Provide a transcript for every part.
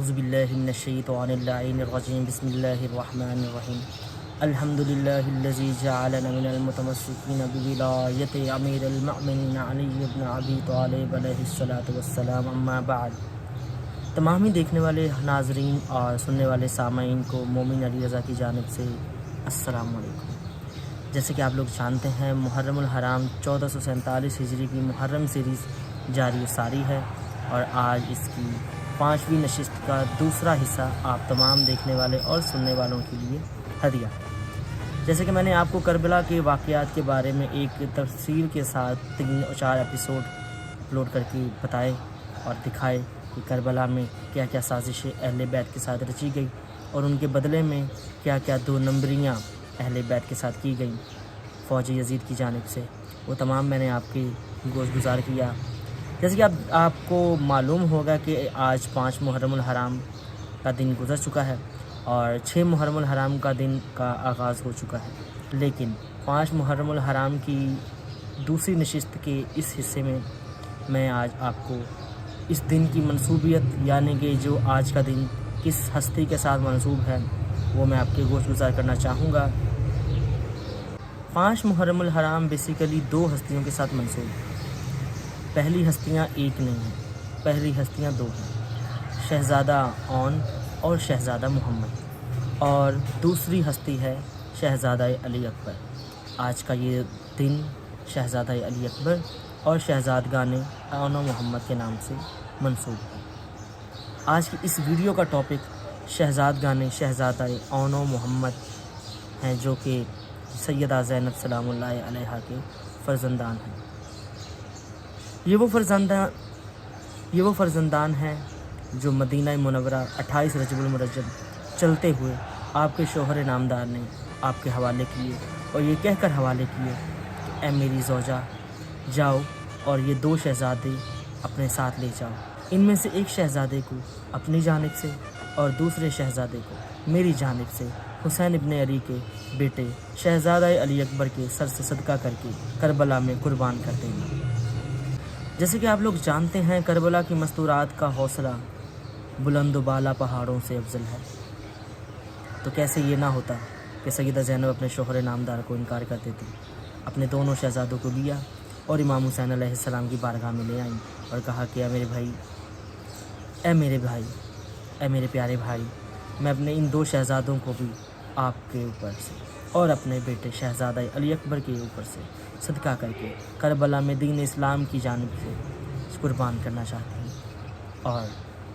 اعوذ باللہ من الشیطان اللعین الرجیم بسم اللہ الرحمن الرحیم الحمدللہ الذی جعلنا من المتمسکین بولایت امیر المؤمنین علی بن ابی طالب علیہ الصلاۃ والسلام، اما بعد۔ تمام ہی دیکھنے والے ناظرین اور سننے والے سامعین کو مومن علی رضا کی جانب سے السلام علیکم۔ جیسے کہ آپ لوگ جانتے ہیں، محرم الحرام 1447 ہجری کی محرم سیریز جاری و ساری ہے، اور آج اس کی 5ویں نشست کا دوسرا حصہ آپ تمام دیکھنے والے اور سننے والوں کے لیے ہدیہ۔ جیسے کہ میں نے آپ کو کربلا کے واقعات کے بارے میں ایک تفصیل کے ساتھ 3 اور 4 ایپیسوڈ اپلوڈ کر کے بتائے اور دکھائے کہ کربلا میں کیا کیا سازشیں اہل بیت کے ساتھ رچی گئی اور ان کے بدلے میں کیا کیا 2 نمبریاں اہل بیت کے ساتھ کی گئیں فوج یزید کی جانب سے، وہ تمام میں نے آپ کی گوش گزار کیا۔ جیسے کہ آپ کو معلوم ہوگا کہ آج 5 محرم الحرام کا دن گزر چکا ہے اور 6 محرم الحرام کا دن کا آغاز ہو چکا ہے، لیکن 5 محرم الحرام کی دوسری نشست کے اس حصے میں میں آج آپ کو اس دن کی منسوبیت، یعنی کہ جو آج کا دن کس ہستی کے ساتھ منسوب ہے، وہ میں آپ کے گوش گزار کرنا چاہوں گا۔ 5 محرم الحرام بیسیکلی 2 ہستیوں کے ساتھ منسوب ہے۔ پہلی ہستیاں ایک نہیں ہیں، پہلی ہستیاں 2 ہیں، شہزادہ اون اور شہزادہ محمد، اور دوسری ہستی ہے شہزادہ علی اکبر۔ آج کا یہ دن شہزادہ علی اکبر اور شہزادگان اون و محمد کے نام سے منسوب ہے۔ آج کی اس ویڈیو کا ٹاپک شہزادگان شہزادہ اون و محمد ہیں، جو کہ سیدہ زینب سلام اللہ علیہا کے فرزندان ہیں۔ یہ وہ فرزندان ہیں جو مدینہ منورہ 28 رجب المرجب چلتے ہوئے آپ کے شوہر نامدار نے آپ کے حوالے کیے، اور یہ کہہ کر حوالے کیے کہ اے میری زوجہ، جاؤ اور یہ 2 شہزادے اپنے ساتھ لے جاؤ۔ ان میں سے ایک شہزادے کو اپنی جانب سے اور دوسرے شہزادے کو میری جانب سے حسین ابن علی کے بیٹے شہزادہ علی اکبر کے سر سے صدقہ کر کے کربلا میں قربان کر دیں گے۔ جیسے کہ آپ لوگ جانتے ہیں، کربلا کی مستورات کا حوصلہ بلند و بالا پہاڑوں سے افضل ہے، تو کیسے یہ نہ ہوتا کہ سیدہ زینب اپنے شوہر نامدار کو انکار کر دیتی، اپنے دونوں شہزادوں کو لیا اور امام حسین علیہ السلام کی بارگاہ میں لے آئیں اور کہا کہ اے میرے بھائی، اے میرے پیارے بھائی، میں اپنے ان 2 شہزادوں کو بھی آپ کے اوپر سے اور اپنے بیٹے شہزادہ علی اکبر کے اوپر سے صدقہ کر کے کربلا میں دین اسلام کی جانب سے قربان کرنا چاہتے ہیں۔ اور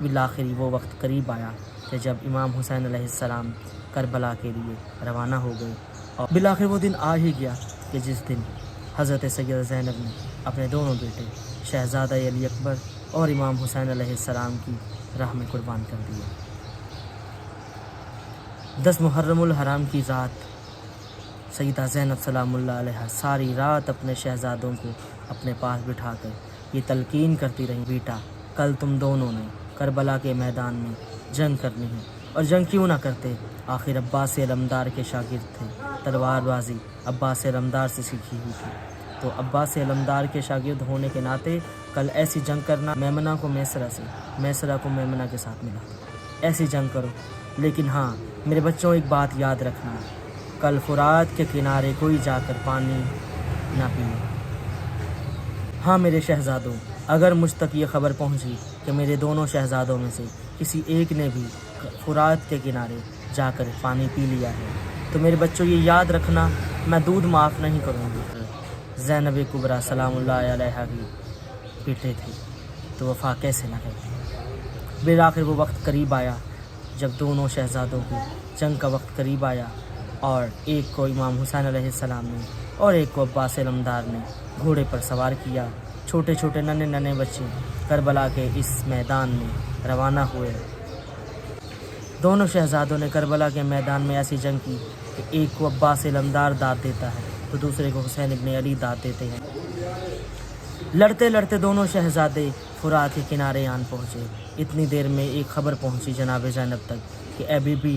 بالآخر وہ وقت قریب آیا کہ جب امام حسین علیہ السلام کربلا کے لیے روانہ ہو گئے، اور بالآخر وہ دن آ ہی گیا کہ جس دن حضرت سیدہ زینب نے اپنے دونوں بیٹے شہزادہ علی اکبر اور امام حسین علیہ السلام کی راہ میں قربان کر دیے۔ 10 محرم الحرام کی رات سیدہ زینب سلام اللہ علیہ ساری رات اپنے شہزادوں کو اپنے پاس بٹھا کر یہ تلقین کرتی رہیں، بیٹا، کل تم دونوں نے کربلا کے میدان میں جنگ کرنی ہے، اور جنگ کیوں نہ کرتے، آخر عباس علمدار کے شاگرد تھے، تلوار بازی عباس علمدار سے سیکھی ہوئی تھی، تو عباس علمدار کے شاگرد ہونے کے ناطے کل ایسی جنگ کرنا، میمنہ کو میسرہ سے، میسرہ کو میمنہ کے ساتھ ملا، ایسی جنگ کرو، لیکن ہاں میرے بچوں ایک بات یاد رکھنا، کل فرات کے کنارے کوئی جا کر پانی نہ پیے۔ ہاں میرے شہزادوں، اگر مجھ تک یہ خبر پہنچی کہ میرے دونوں شہزادوں میں سے کسی ایک نے بھی فرات کے کنارے جا کر پانی پی لیا ہے، تو میرے بچوں یہ یاد رکھنا، میں دودھ معاف نہیں کروں گی۔ زینب کبریٰ سلام اللہ علیہا کی بیٹے تھے، تو وفا کیسے نہ کرتے۔ بالآخر وہ وقت قریب آیا جب دونوں شہزادوں کی جنگ کا وقت قریب آیا، اور ایک کو امام حسین علیہ السلام نے اور ایک کو عباس علمدار نے گھوڑے پر سوار کیا۔ چھوٹے چھوٹے ننھے بچے کربلا کے اس میدان میں روانہ ہوئے۔ دونوں شہزادوں نے کربلا کے میدان میں ایسی جنگ کی کہ ایک کو عباس علمدار داد دیتا ہے تو دوسرے کو حسین ابن علی داد دیتے ہیں۔ لڑتے لڑتے دونوں شہزادے فرات کے کنارے آن پہنچے۔ اتنی دیر میں ایک خبر پہنچی جناب زینب تک کہ اے بی بی،